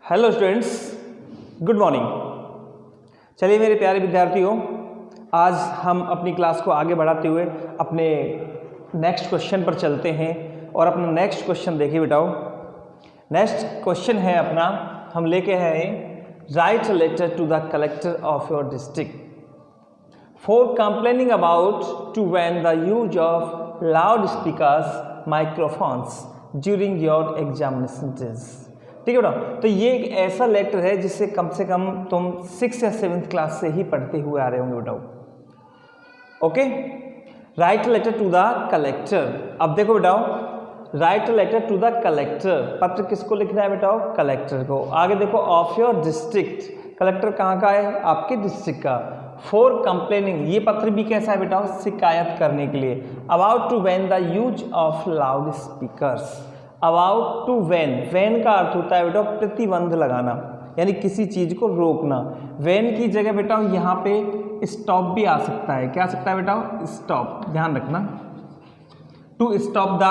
Hello students, good morning. चलिए मेरे प्यारे विद्यार्थियों, आज हम अपनी क्लास को आगे बढ़ाते हुए अपने नेक्स्ट क्वेश्चन पर चलते हैं और अपना नेक्स्ट क्वेश्चन देखिए बेटाओ। नेक्स्ट क्वेश्चन है अपना, हम लेके हैं write letter to the collector of your district for complaining about to when the use of loud speakers microphones during your examination days. ठीक है बेटा, तो ये एक ऐसा लेटर है जिससे कम से कम तुम 6th या 7th क्लास से ही पढ़ते हुए आ रहे होंगे बेटाओ। Okay, write letter to the collector. अब देखो बेटाओ, write letter to the collector, पत्र किसको लिखना है बेटाओ? कलेक्टर को। आगे देखो, ऑफ योर डिस्ट्रिक्ट, कलेक्टर कहाँ का है? आपके डिस्ट्रिक्ट का। फॉर कंप्लेनिंग, ये पत्र भी कैसा है बेटाओ? शिकायत करने के लिए। About to when the use of loud speakers. About to ban, ban का अर्थ होता है बेटा प्रतिबंध लगाना, यानी किसी चीज को रोकना। व्हेन की जगह बेटा यहाँ पे स्टॉप भी आ सकता है। क्या आ सकता है बेटा? स्टॉप, ध्यान रखना। To stop the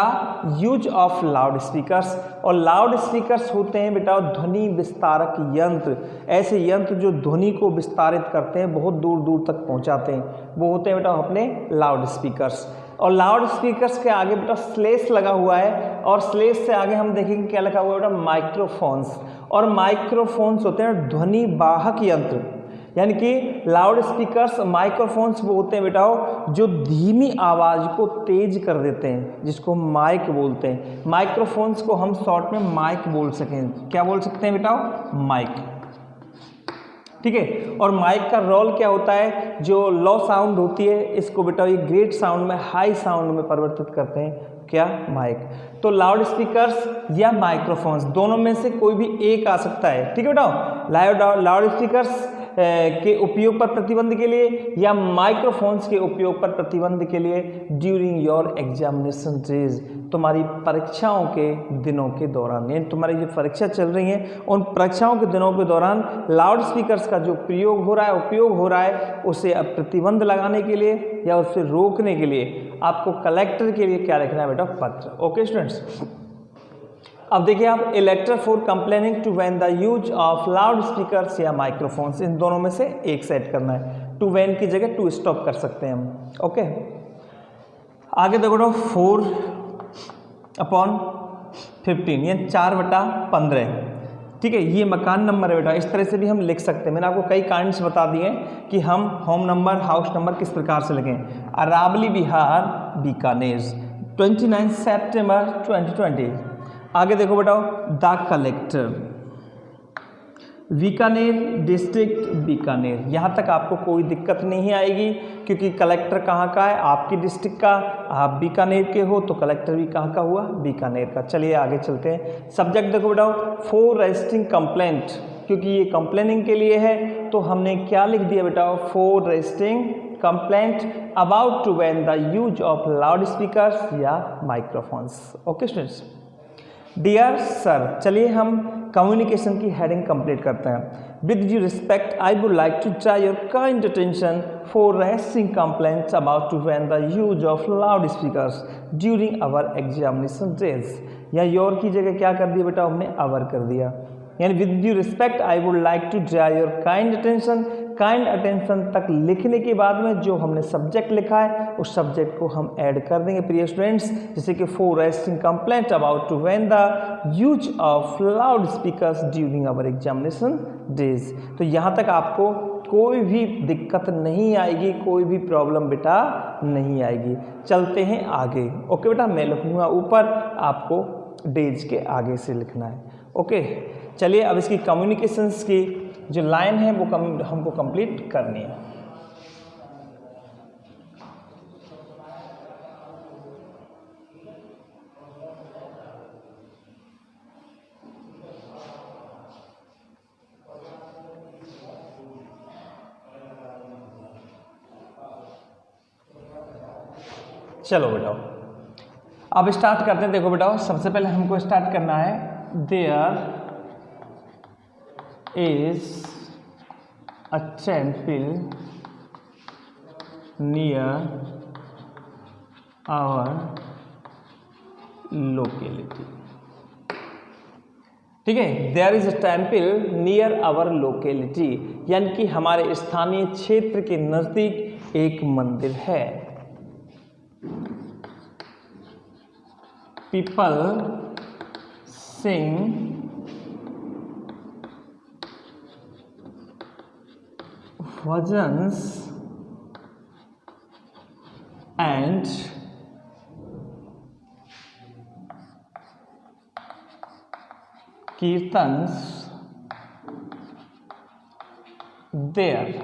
use of loud speakers, और लाउड स्पीकर्स होते हैं बेटा ध्वनि विस्तारक यंत्र। ऐसे यंत्र जो ध्वनि को विस्तारित करते हैं, बहुत दूर दूर तक पहुंचाते हैं, वो होते हैं बेटा अपने लाउड स्पीकर्स। और लाउड स्पीकर्स के आगे बेटा स्लेश लगा हुआ है, और स्लेश से आगे हम देखेंगे क्या लगा हुआ है बेटा? माइक्रोफोन्स। और माइक्रोफोन्स होते हैं ध्वनि वाहक यंत्र, यानी कि लाउड स्पीकर्स माइक्रोफोन्स वो होते हैं बेटा जो धीमी आवाज़ को तेज कर देते हैं, जिसको माइक बोलते हैं। माइक्रोफोन्स को हम शॉर्ट में माइक बोल सकें। क्या बोल सकते हैं बेटा? माइक। ठीक है, और माइक का रोल क्या होता है? जो लो साउंड होती है इसको बेटा ये ग्रेट साउंड में, हाई साउंड में परिवर्तित करते हैं। क्या? माइक। तो लाउड स्पीकर्स या माइक्रोफोन्स दोनों में से कोई भी एक आ सकता है। ठीक है बेटा, लाउड स्पीकर्स के उपयोग पर प्रतिबंध के लिए या माइक्रोफोन्स के उपयोग पर प्रतिबंध के लिए ड्यूरिंग योर एग्जामिनेशन डेज, तुम्हारी परीक्षाओं के दिनों के दौरान, यानी तुम्हारी जो परीक्षा चल रही है उन परीक्षाओं के दिनों के दौरान लाउड स्पीकर्स का जो प्रयोग हो रहा है, उपयोग हो रहा है, उसे अब प्रतिबंध लगाने के लिए या उसे रोकने के लिए आपको कलेक्टर के लिए क्या लिखना है बेटा? पत्र। ओके स्टूडेंट्स, अब देखिए आप, a letter for complaining to when the use of loud speakers या माइक्रोफोन्स, इन दोनों में से एक सेट करना है। टू व्हेन की जगह टू स्टॉप कर सकते हैं हम। ओके, आगे देखो 4/15, यानी 4/15। ठीक है, ये मकान नंबर है बेटा, इस तरह से भी हम लिख सकते हैं। मैंने आपको कई काइंड्स बता दिए कि हम होम नंबर, हाउस नंबर किस प्रकार से लिखें। अरावली विहार, बीकानेर, 29 सितंबर 2020। आगे देखो बेटा, the collector, Bikaner district, Bikaner. यहाँ तक आपको कोई दिक्कत नहीं आएगी, क्योंकि कलेक्टर कहाँ का है? आपकी डिस्ट्रिक्ट का। आप बीकानेर के हो तो कलेक्टर भी कहाँ का हुआ? बीकानेर का। चलिए आगे चलते हैं। सब्जेक्ट देखो बेटा, फॉर रजिस्टरिंग कंप्लेंट, क्योंकि ये कंप्लेनिंग के लिए है तो हमने क्या लिख दिया बेटा? For registering complaint about to when the use of loud speakers या microphones. Okay students, dear sir, चलिए हम कम्युनिकेशन की हेडिंग कंप्लीट करते हैं। With due respect I would like to draw your kind attention for raising complaints about to when the use of loud speakers during our examination days. या your की जगह क्या कर दिया बेटा? हमने आवर कर दिया, यानी with due respect I would like to draw your kind attention. Kind attention तक लिखने के बाद में जो हमने सब्जेक्ट लिखा है उस सब्जेक्ट को हम ऐड कर देंगे प्रिय स्टूडेंट्स, जैसे कि for raising complaint about to when the use of loud speakers during our examination days. तो यहाँ तक आपको कोई भी दिक्कत नहीं आएगी, कोई भी प्रॉब्लम बेटा नहीं आएगी। चलते हैं आगे। ओके बेटा, मैं लिखूँगा ऊपर, आपको डेज के आगे से लिखना है। ओके, चलिए अब इसकी कम्युनिकेशंस की जो लाइन है वो हमको कंप्लीट करनी है। चलो बेटा अब स्टार्ट करते हैं। देखो बेटा, सबसे पहले हमको स्टार्ट करना है, there is a temple near our locality। ठीक है। There is a temple near our locality, यानी कि हमारे स्थानीय क्षेत्र के नजदीक एक मंदिर है। People sing bhajans and kirtans देयर।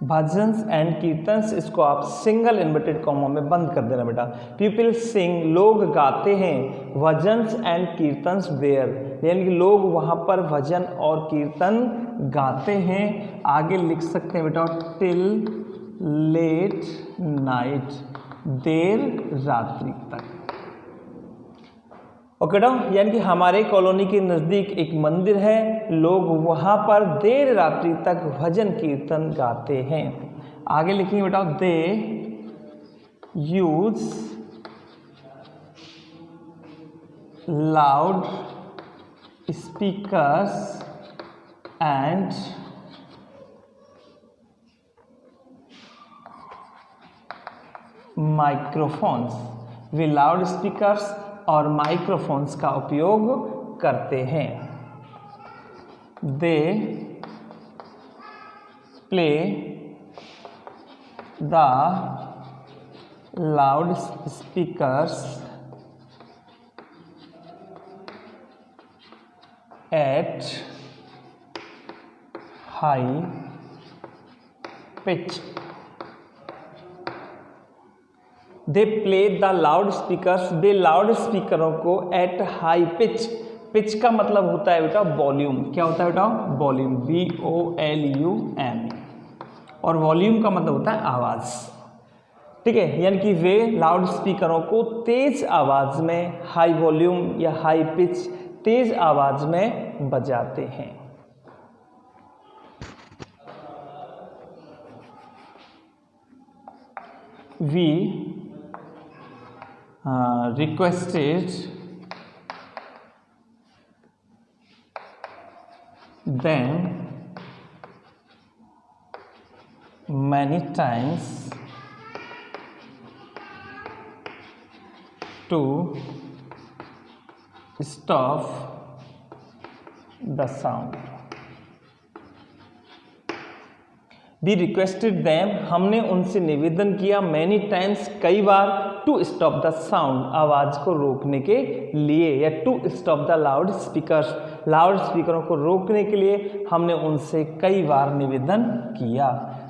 भजन्स एंड कीर्तन्स, इसको आप सिंगल इन्वर्टेड कॉमा में बंद कर देना बेटा। पीपल सिंग, लोग गाते हैं, भजन्स एंड कीर्तन्स देयर, यानी कि लोग वहाँ पर भजन और कीर्तन गाते हैं। आगे लिख सकते हैं बेटा टिल लेट नाइट, देर रात्रि तक। ओके डॉ, यानी कि हमारे कॉलोनी के नज़दीक एक मंदिर है, लोग वहाँ पर देर रात्रि तक भजन कीर्तन गाते हैं। आगे लिखेंगे बेटा they use loud speakers and microphones, वे लाउड स्पीकर्स और माइक्रोफोन्स का उपयोग करते हैं। They play the loud speakers at high pitch. They play the loud speakers, वे लाउड स्पीकरों को एट हाई पिच, पिच का मतलब होता है बेटा वॉल्यूम, क्या होता है बेटा वॉल्यूम, VOLUM, और वॉल्यूम का मतलब होता है आवाज़। ठीक है, यानी कि वे लाउड स्पीकरों को तेज आवाज़ में, हाई वॉल्यूम या हाई पिच, तेज आवाज़ में बजाते हैं। We requested them many times to stop the sound. We requested them, हमने उनसे निवेदन किया, many times, कई बार, to stop the sound, आवाज़ को रोकने के लिए, या to stop the loud speakers, loud स्पीकरों को रोकने के लिए हमने उनसे कई बार निवेदन किया।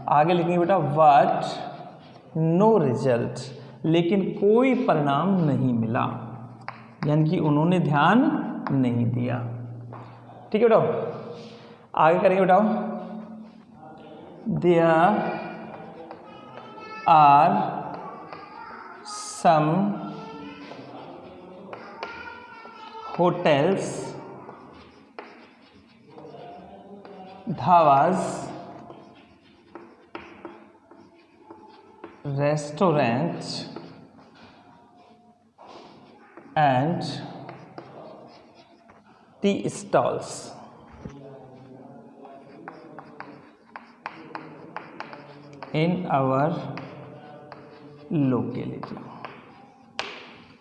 आगे लिखेंगे बेटा but no result, लेकिन कोई परिणाम नहीं मिला, यानी कि उन्होंने ध्यान नहीं दिया। ठीक है बेटा, आगे करेंगे बेटा there are some hotels, dhabas, restaurants and tea stalls in our locality।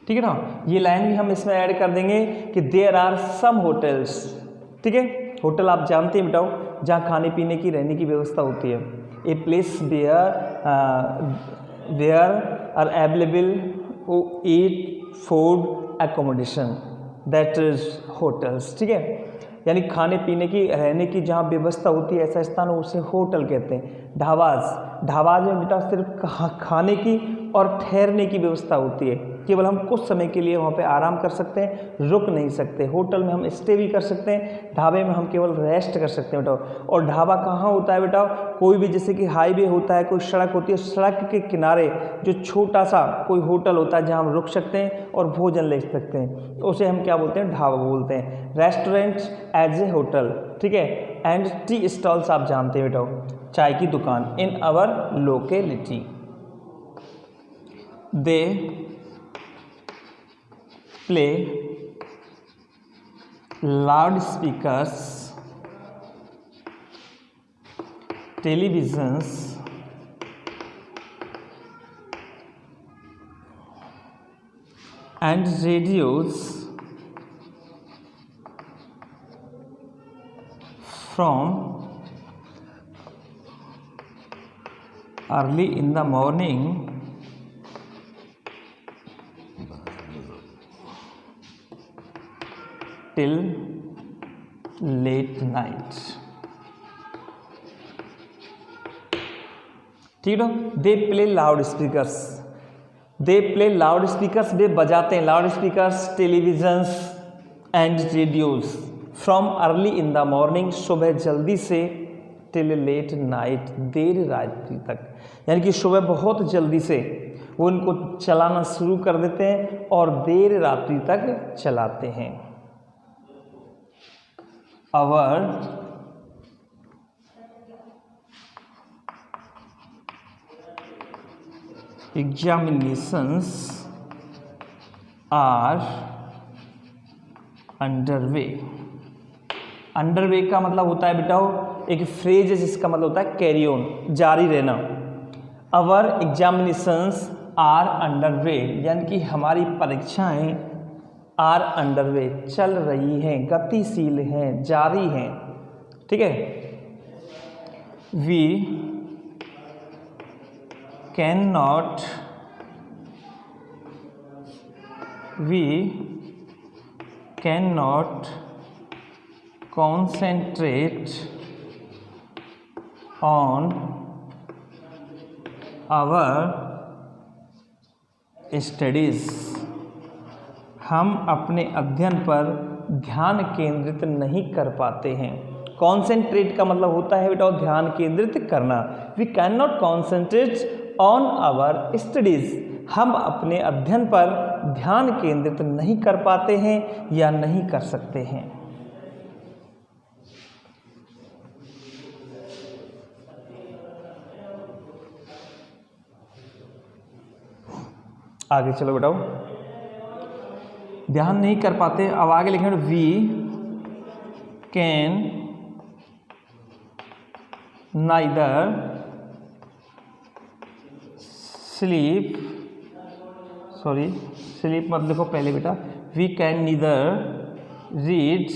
ठीक है ना, ये लाइन भी हम इसमें ऐड कर देंगे कि देयर आर सम होटल्स। ठीक है, होटल आप जानते हैं बेटाओ, जहाँ खाने पीने की रहने की व्यवस्था होती है। A place where are available eat food accommodation, that is hotels. ठीक है, यानी खाने पीने की रहने की जहाँ व्यवस्था होती है, ऐसा स्थान उसे होटल कहते हैं। ढाबाज में बेटा सिर्फ खाने की और ठहरने की व्यवस्था होती है, केवल हम कुछ समय के लिए वहाँ पे आराम कर सकते हैं, रुक नहीं सकते। होटल में हम स्टे भी कर सकते हैं, ढाबे में हम केवल रेस्ट कर सकते हैं बेटा। और ढाबा कहाँ होता है बेटा, कोई भी जैसे कि हाईवे होता है, कोई सड़क होती है, सड़क के किनारे जो छोटा सा कोई होटल होता है जहाँ हम रुक सकते हैं और भोजन ले सकते हैं, तो उसे हम क्या बोलते हैं, ढाबा बोलते हैं। रेस्टोरेंट एज ए होटल, ठीक है। एंड टी स्टॉल्स आप जानते हैं बेटा, चाय की दुकान, in our locality. They play loudspeakers, televisions, and radios from early in the morning till late night। ठीक है, they play loud speakers, they play loud speakers, वे बजाते हैं loud speakers, televisions and radios from early in the morning, सुबह जल्दी से, till late night, देर रात्रि तक, यानी कि सुबह बहुत जल्दी से वो उनको चलाना शुरू कर देते हैं और देर रात्रि तक चलाते हैं। Our examinations are underway। Underway का मतलब होता है बेटा एक फ्रेज है जिसका मतलब होता है कैरी ऑन, जारी रहना। अवर एग्जामिनेशंस आर अंडरवे, यानी कि हमारी परीक्षाएं आर अंडरवे, चल रही हैं, गतिशील हैं, जारी हैं। ठीक है, we cannot concentrate on our studies, हम अपने अध्ययन पर ध्यान केंद्रित नहीं कर पाते हैं। कॉन्सेंट्रेट का मतलब होता है बेटा ध्यान केंद्रित करना। We can not concentrate on our studies, हम अपने अध्ययन पर ध्यान केंद्रित नहीं कर पाते हैं या नहीं कर सकते हैं। आगे चलो बेटा, ध्यान नहीं कर पाते। अब आगे लिखेंगे we can neither sleep, sorry sleep मत लिखो पहले बेटा, we can neither read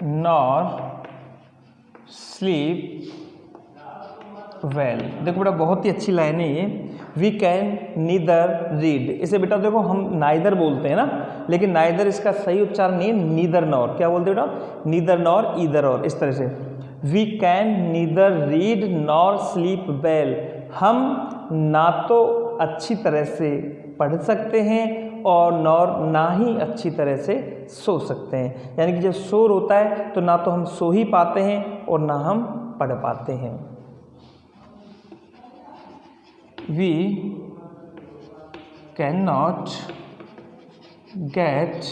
nor sleep well. देखो बेटा बहुत ही अच्छी लाइन है ये, वी कैन नीदर रीड। इसे बेटा देखो हम नाइदर बोलते हैं ना, लेकिन नाइदर इसका सही उच्चारण नहीं है, नीदर नॉर। क्या बोलते हैं बेटा? नीदर नॉर, ईदर और, इस तरह से। We can neither read nor sleep well, हम ना तो अच्छी तरह से पढ़ सकते हैं और नॉर ना ही अच्छी तरह से सो सकते हैं। यानी कि जब शोर होता है तो ना तो हम सो ही पाते हैं और ना हम पढ़ पाते हैं। We cannot get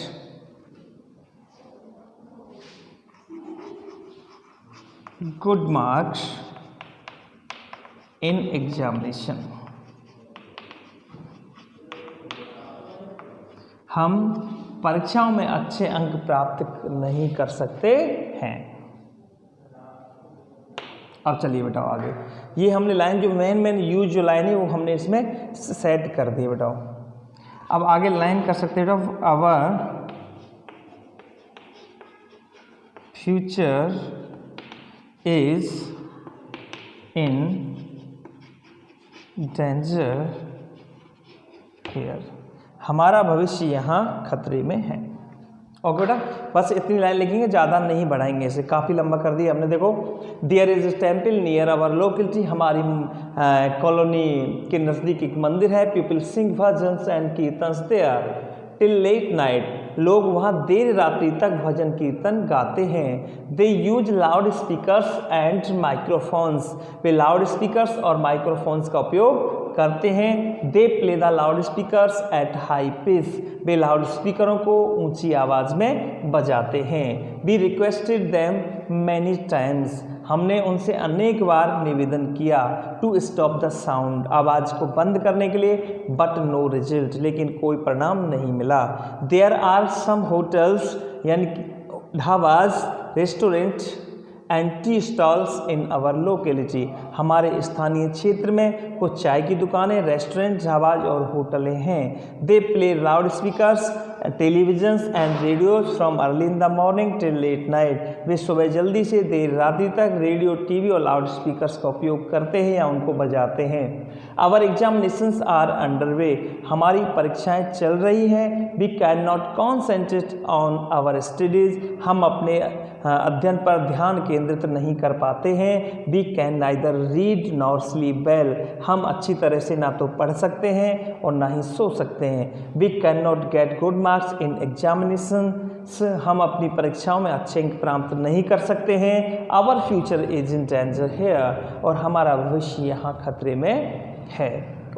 good marks in examination, हम परीक्षाओं में अच्छे अंक प्राप्त नहीं कर सकते हैं। अब चलिए बेटा आगे, ये हमने लाइन जो मेन यूज जो लाइन है वो हमने इसमें सेट कर दी बेटा। अब आगे लाइन कर सकते हैं बेटा, our future is in danger here, हमारा भविष्य यहाँ खतरे में है। ओके बेटा, बस इतनी लाइन लिखेंगे, ज़्यादा नहीं बढ़ाएंगे, इसे काफ़ी लंबा कर दिया हमने। देखो, there is a temple near our locality, हमारी कॉलोनी के नज़दीक एक मंदिर है। People sing bhajans and kirtans there till late night, लोग वहाँ देर रात्रि तक भजन कीर्तन गाते हैं। They use loud speakers and microphones, वे लाउड स्पीकर्स और माइक्रोफोन्स का उपयोग करते हैं। They play the loud speakers at high pitch, वे लाउड स्पीकरों को ऊंची आवाज़ में बजाते हैं। We requested them many times, हमने उनसे अनेक बार निवेदन किया। टू स्टॉप द साउंड, आवाज़ को बंद करने के लिए। बट नो रिजल्ट, लेकिन कोई परिणाम नहीं मिला। देयर आर सम होटल्स यानी कि dhabas, restaurant and tea stalls in our locality, हमारे स्थानीय क्षेत्र में कुछ चाय की दुकानें, रेस्टोरेंट, ढाबाज और होटलें हैं। They play loud speakers, televisions and radios from early in the morning till late night, वे सुबह जल्दी से देर रात्रि तक रेडियो, टीवी और लाउड स्पीकर्स का उपयोग करते हैं या उनको बजाते हैं। Our examinations are under way, हमारी परीक्षाएं चल रही हैं। We can not concentrate on our studies, हम अपने अध्ययन पर ध्यान केंद्रित नहीं कर पाते हैं। We can neither read nor sleep well, हम अच्छी तरह से ना तो पढ़ सकते हैं और ना ही सो सकते हैं। We can not get good marks in examinations, हम अपनी परीक्षाओं में अच्छे अंक प्राप्त नहीं कर सकते हैं। Our future is in danger here, और हमारा भविष्य यहाँ खतरे में है।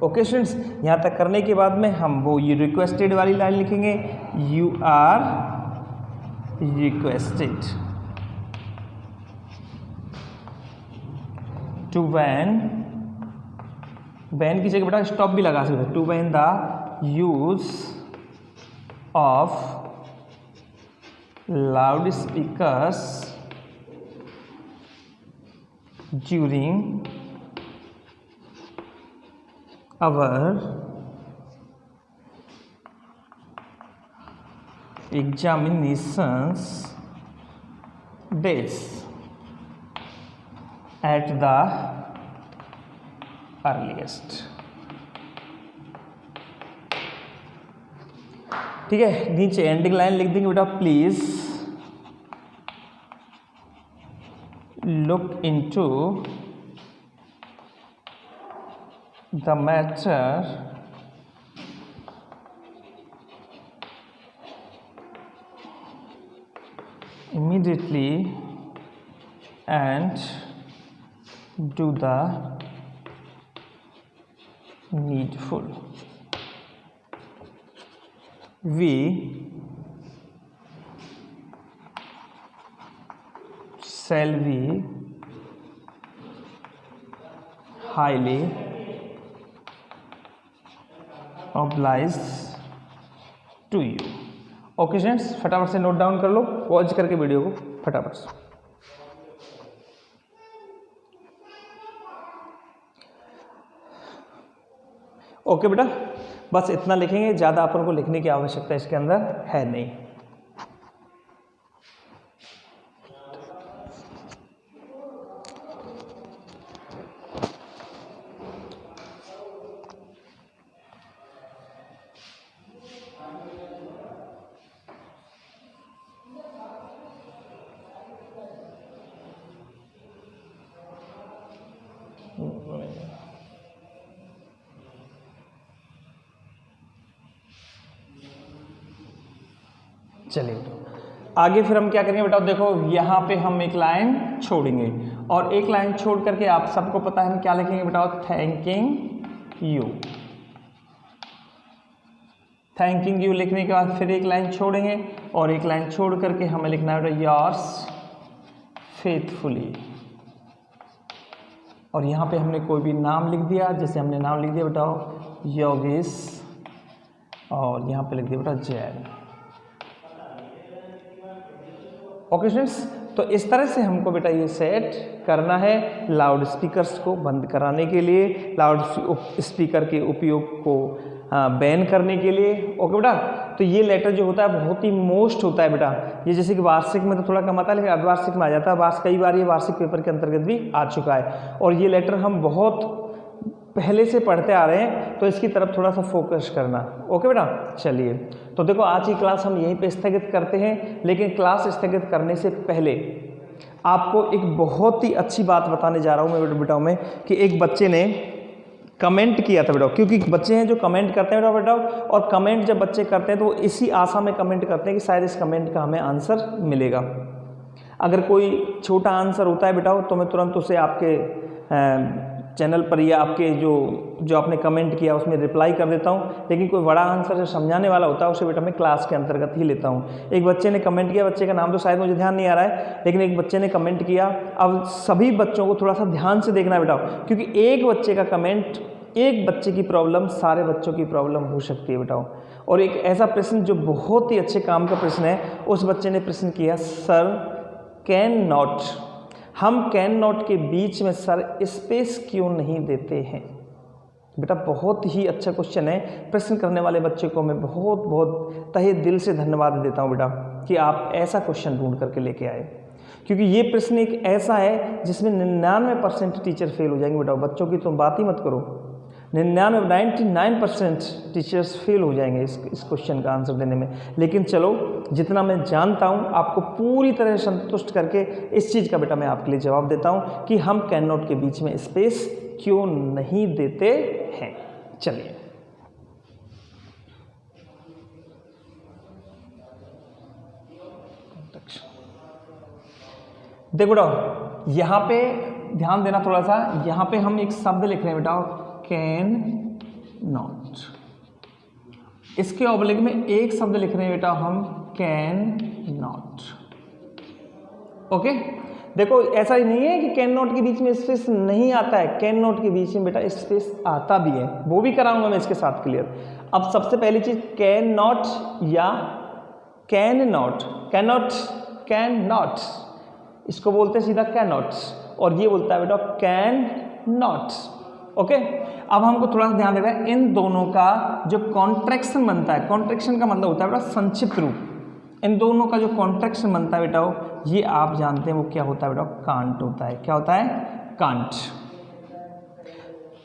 ओके स्टूडेंट्स, यहाँ तक करने के बाद में हम वो ये रिक्वेस्टेड वाली लाइन लिखेंगे, you are requested to ban की जगह बेटा स्टॉप भी लगा सकते हैं, to ban the use of loud speakers during our examinations days at the earliest। ठीक है, नीचे एंडिंग लाइन लिख देंगे बेटा, please look into the matter immediately and do the needful। We shall be highly obliged to you। Okay students, फटाफट से note down कर लो, pause करके वीडियो को फटाफट से। ओके बेटा, बस इतना लिखेंगे, ज़्यादा अपन को लिखने की आवश्यकता इसके अंदर है नहीं। चलिए आगे फिर हम क्या करेंगे बेटा, देखो यहाँ पे हम एक लाइन छोड़ेंगे और एक लाइन छोड़ करके आप सबको पता है हम क्या लिखेंगे बेटा, थैंकिंग यू। थैंकिंग यू लिखने के बाद फिर एक लाइन छोड़ेंगे और एक लाइन छोड़ करके हमें लिखना है बेटा, योर्स फेथफुली। और यहाँ पे हमने कोई भी नाम लिख दिया, जैसे हमने नाम लिख दिया बेटा योगेश, और यहाँ पे लिख दिया बेटा जैन। ओके स्टूडेंट्स, तो इस तरह से हमको बेटा ये सेट करना है लाउड स्पीकर्स को बंद कराने के लिए, लाउड स्पीकर के उपयोग को बैन करने के लिए। ओके बेटा, तो ये लेटर जो होता है बहुत ही मोस्ट होता है बेटा। ये जैसे कि वार्षिक में तो थोड़ा कम आता है, लेकिन अर्धवार्षिक में आ जाता है। कई बार ये वार्षिक पेपर के अंतर्गत भी आ चुका है और ये लेटर हम बहुत पहले से पढ़ते आ रहे हैं, तो इसकी तरफ थोड़ा सा फोकस करना। ओके बेटा, चलिए तो देखो आज की क्लास हम यहीं पे स्थगित करते हैं, लेकिन क्लास स्थगित करने से पहले आपको एक बहुत ही अच्छी बात बताने जा रहा हूँ मैं बेटा में, कि एक बच्चे ने कमेंट किया था बेटा, क्योंकि बच्चे हैं जो कमेंट करते हैं बेटा, और कमेंट जब बच्चे करते हैं तो वो इसी आशा में कमेंट करते हैं कि शायद इस कमेंट का हमें आंसर मिलेगा। अगर कोई छोटा आंसर होता है बेटा तो मैं तुरंत उसे आपके चैनल पर या आपके जो आपने कमेंट किया उसमें रिप्लाई कर देता हूँ, लेकिन कोई बड़ा आंसर जो समझाने वाला होता है उसे बेटा मैं क्लास के अंतर्गत ही लेता हूँ। एक बच्चे ने कमेंट किया, बच्चे का नाम तो शायद मुझे ध्यान नहीं आ रहा है, लेकिन एक बच्चे ने कमेंट किया। अब सभी बच्चों को थोड़ा सा ध्यान से देखना बेटा, क्योंकि एक बच्चे का कमेंट एक बच्चे की प्रॉब्लम सारे बच्चों की प्रॉब्लम हो सकती है बेटाओ। और एक ऐसा प्रश्न जो बहुत ही अच्छे काम का प्रश्न है, उस बच्चे ने प्रश्न किया सर कैन नॉट, हम कैन नॉट के बीच में सर स्पेस क्यों नहीं देते हैं। बेटा बहुत ही अच्छा क्वेश्चन है, प्रश्न करने वाले बच्चे को मैं बहुत बहुत तहे दिल से धन्यवाद देता हूँ बेटा कि आप ऐसा क्वेश्चन ढूंढ करके लेके आए, क्योंकि ये प्रश्न एक ऐसा है जिसमें 99% टीचर फेल हो जाएंगे बेटा। बच्चों की तो बात ही मत करो, 99% टीचर्स फेल हो जाएंगे इस क्वेश्चन का आंसर देने में। लेकिन चलो जितना मैं जानता हूँ आपको पूरी तरह संतुष्ट करके इस चीज़ का बेटा मैं आपके लिए जवाब देता हूँ कि हम कैन नॉट के बीच में स्पेस क्यों नहीं देते हैं। चलिए देखो बेटा, यहाँ पे ध्यान देना थोड़ा सा, यहाँ पे हम एक शब्द लिख रहे हैं बेटा कैन नॉट, इसके ऑब्लिक में एक शब्द लिख रहे हैं बेटा हम कैन नॉट। ओके, देखो ऐसा ही नहीं है कि कैन नॉट के बीच में स्पेस नहीं आता है, कैन नॉट के बीच में बेटा स्पेस आता भी है, वो भी कराऊंगा मैं इसके साथ क्लियर। अब सबसे पहली चीज कैन नॉट या can not, can not, can not, इसको बोलते हैं सीधा कैन नॉट, और ये बोलता है बेटा कैन नॉट। ओके, अब हमको थोड़ा सा ध्यान देना है, इन दोनों का जो कॉन्ट्रैक्शन बनता है, कॉन्ट्रैक्शन का मतलब होता है बेटा संक्षिप्त रूप, इन दोनों का जो कॉन्ट्रैक्शन बनता है बेटा ये आप जानते हैं वो क्या होता है बेटा, कांट होता है। क्या होता है? कांट।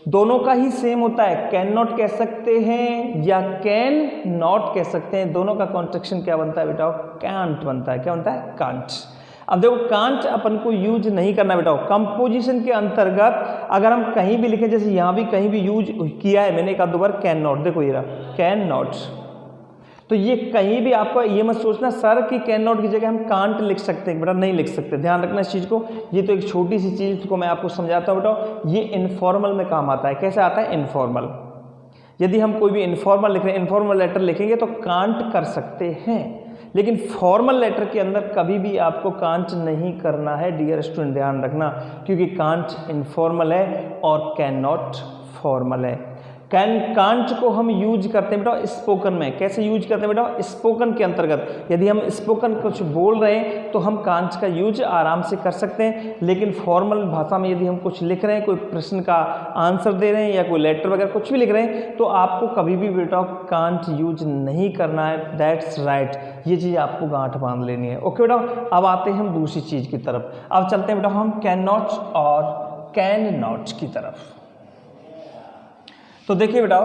दोनों का ही सेम होता है, कैन नॉट कह सकते हैं या कैन नॉट कह सकते हैं, दोनों का कॉन्ट्रैक्शन क्या बनता है बेटा, कांट बनता है। क्या बनता है? कांट। अब देखो कांट अपन को यूज नहीं करना बेटा, कंपोजिशन के अंतर्गत अगर हम कहीं भी लिखें, जैसे यहाँ भी कहीं भी यूज किया है मैंने एक आध दो बार कैन नॉट, देखो ये रहा कैन नॉट, तो ये कहीं भी आपको ये मत सोचना सर कि कैन नॉट की जगह हम कांट लिख सकते हैं, बेटा नहीं लिख सकते, ध्यान रखना इस चीज़ को। ये तो एक छोटी सी चीज़ को मैं आपको समझाता हूँ बेटा, ये इनफॉर्मल में काम आता है। कैसे आता है? इनफॉर्मल, यदि हम कोई भी इनफॉर्मल लिख रहे हैं, इनफॉर्मल लेटर लिखेंगे तो कांट कर सकते हैं, लेकिन फॉर्मल लेटर के अंदर कभी भी आपको कांट नहीं करना है डियर स्टूडेंट, ध्यान रखना, क्योंकि कांट इनफॉर्मल है और कैन नॉट फॉर्मल है। कांट को हम यूज करते हैं बेटा स्पोकन में। कैसे यूज करते हैं बेटा? स्पोकन के अंतर्गत यदि हम स्पोकन कुछ बोल रहे हैं तो हम कांट का यूज आराम से कर सकते हैं, लेकिन फॉर्मल भाषा में यदि हम कुछ लिख रहे हैं, कोई प्रश्न का आंसर दे रहे हैं या कोई लेटर वगैरह कुछ भी लिख रहे हैं, तो आपको कभी भी बेटा कांट यूज नहीं करना है। दैट्स राइट, ये चीज़ आपको गांठ बांध लेनी है। ओके बेटा, अब आते हैं हम दूसरी चीज़ की तरफ। अब चलते हैं बेटा हम कैन नॉट और कैन नॉट की तरफ। तो देखिए बेटा,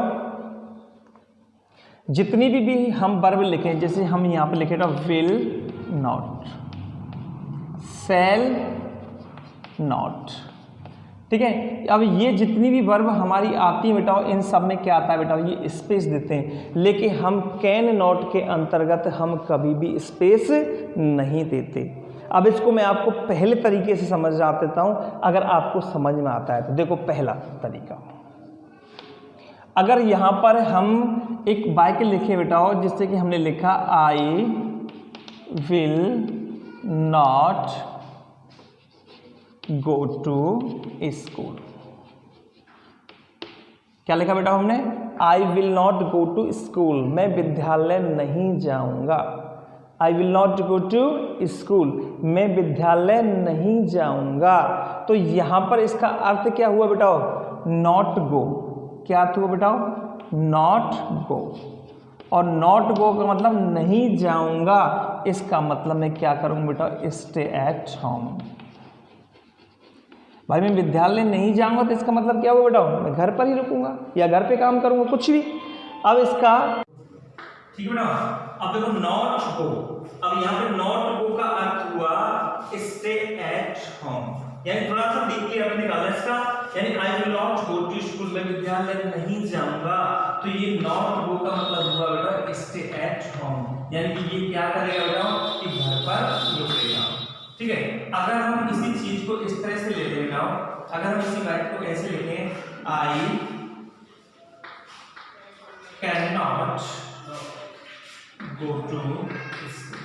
जितनी भी हम वर्ब लिखें, जैसे हम यहाँ पे लिखे बेटा विल नॉट, शैल नॉट, ठीक है। अब ये जितनी भी वर्ब हमारी आती है बेटा, इन सब में क्या आता है बेटा, ये स्पेस देते हैं, लेकिन हम कैन नॉट के अंतर्गत हम कभी भी स्पेस नहीं देते। अब इसको मैं आपको पहले तरीके से समझा देता हूँ, अगर आपको समझ में आता है तो। देखो पहला तरीका, अगर यहाँ पर हम एक वाक्य लिखे बेटा, जिससे कि हमने लिखा I will not go to school. क्या लिखा बेटा हमने? I will not go to school, मैं विद्यालय नहीं जाऊंगा। I will not go to school, मैं विद्यालय नहीं जाऊंगा। तो यहाँ पर इसका अर्थ क्या हुआ बेटा? Not go. क्या अर्थ हुआ बेटा? Not go. और नॉट गो का मतलब नहीं जाऊंगा, इसका मतलब मैं क्या करूंगा बेटा? Stay at home. भाई मैं विद्यालय नहीं जाऊंगा तो इसका मतलब क्या हुआ बेटा? मैं घर पर ही रुकूंगा या घर पे काम करूंगा, कुछ भी। अब इसका ठीक है बेटा, अब देखो नॉट गो, अब यहाँ पे नॉट गो का अर्थ हुआ स्टे एट होम, यानी थोड़ा सा डीपली आपने निकाला इसका, यानी I will not go to school, मैं विद्यालय नहीं जाऊंगा। तो ये नॉट गो का मतलब हुआ बेटा स्टे एट होम, यानी कि ये क्या करेगा बेटा? कि घर पर रुकेगा। ठीक है, अगर हम इसी चीज को इस तरह से लेते हैं बेटा, अगर हम इसी बात को ऐसे लिखें, I can not go to school,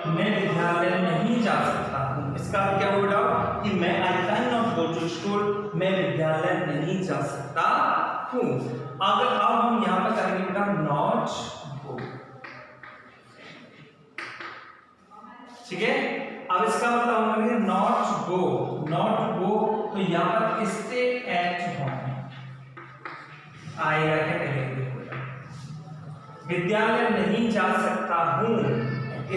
मैं विद्यालय नहीं जा सकता हूँ, इसका अर्थ क्या हुआ बेटा कि मैं I can not go to school, मैं विद्यालय नहीं जा सकता हूँ। अगर अब हम यहाँ पर करेंगे बेटा नॉट गो, ठीक है। अब इसका मतलब हम करेंगे नॉट गो, नॉट गो तो यहाँ पर स्टे एट होम आएगा क्या, कहेंगे विद्यालय नहीं जा सकता हूँ,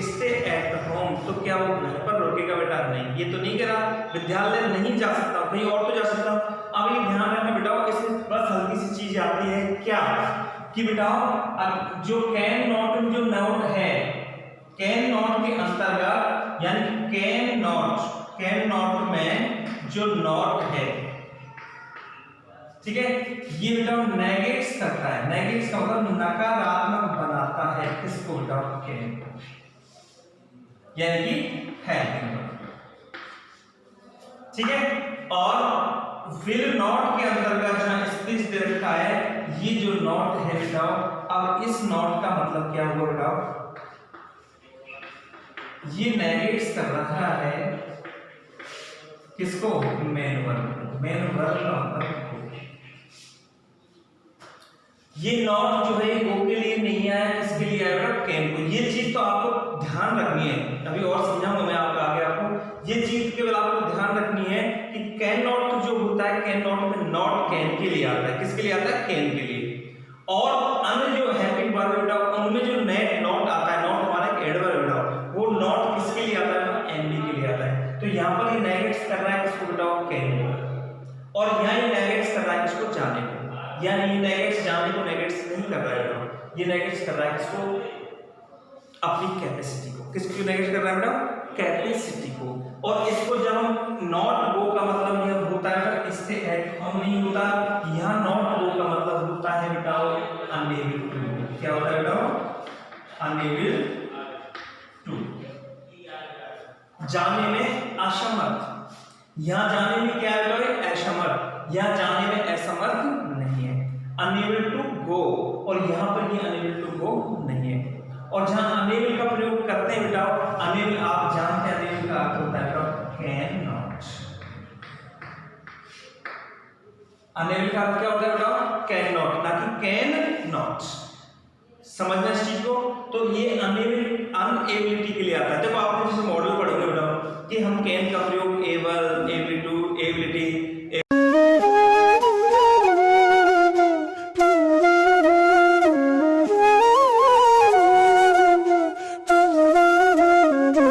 स्टे एट होम तो क्या वो घर पर रोकेगा बेटा, नहीं, ये तो नहीं करा, विद्यालय नहीं जा सकता, कहीं और तो जा सकता हूँ। अब ये ध्यान रखना बेटा, इसमें बस हल्की सी चीज आती है क्या कि बेटा जो कैन नॉट में जो नॉट है, कैन नॉट के अंतर्गत यानी कैन नॉट में जो नॉट है, ठीक है, ये बेटा नेगेट्स करता है, नेगेट्स का मतलब नकारात्मक बनाता है किसको बेटा, कैन को, यानी कि है, ठीक है। और विल नॉट के अंतर्गत जहां स्पेस दे रखा है, ये जो नॉट है बेटा, अब इस नॉट का मतलब क्या हुआ बेटा, ये नेगेट्स कर रहा है किसको, मेन वर्ब, मेन वर्ब का मतलब ये नॉट जो है गो के लिए नहीं आया, किसके लिए आया बेटा, कैन को। ये चीज तो आपको ध्यान रखनी है, अभी और समझाऊंगा मैं आपको आगे, आपको ये चीज केवल आपको ध्यान रखनी है कि कैन नॉट जो होता है, कैन नॉट में नॉट कैन के लिए आता है, किसके लिए आता है, कैन के लिए। और अन्य जो हेल्पिंग वर्ब बेटा उनमें जो नेट नॉट आता है, नॉट हमारा एक एडवर्ब बेटा, वो नॉट किसके लिए आता है, एनडी के लिए आता है। तो यहाँ पर ये नेगेट्स कर रहा है किसको बेटा, कैन को, और यहाँ ये नेगेट्स कर रहा है किसको, जाने को, यानी ये नेगेट्स जाने को नेगेट्स नहीं कर रहा है, ये नेगेट्स कर रहा है किसको, अपनी कैपेसिटी को। किसको नेगेट्स कर रहा है बेटा, कैपेसिटी को। और इसको जब हम नॉट गो का मतलब यह होता है इससे एट होम नहीं होता, यहाँ नॉट गो का मतलब होता है बेटा अनएबल टू, क्या होता है बेटा, अनएबल टू, जाने में असमर्थ, यहाँ जाने में क्या है बेटा, असमर्थ, यहाँ जाने में असमर्थ नहीं है, अनएबल टू गो, और यहाँ पर ये अनएबल टू गो नहीं है। और जहां अनएबल का प्रयोग करते हैं बेटा, अनएबल आप जानते हैं अनएबल का अर्थ होता है बेटा कैन नॉट, अनएबल का अर्थ क्या होता है बेटा, कैन नॉट, ना कि कैन नॉट, समझना इस चीज को। तो ये अनएबिलिटी के लिए आता है। देखो आपने जैसे मॉडल पढ़ोगे बेटा कि हम कैन का प्रयोग एबल, एबिलिटी टू, एबिलिटी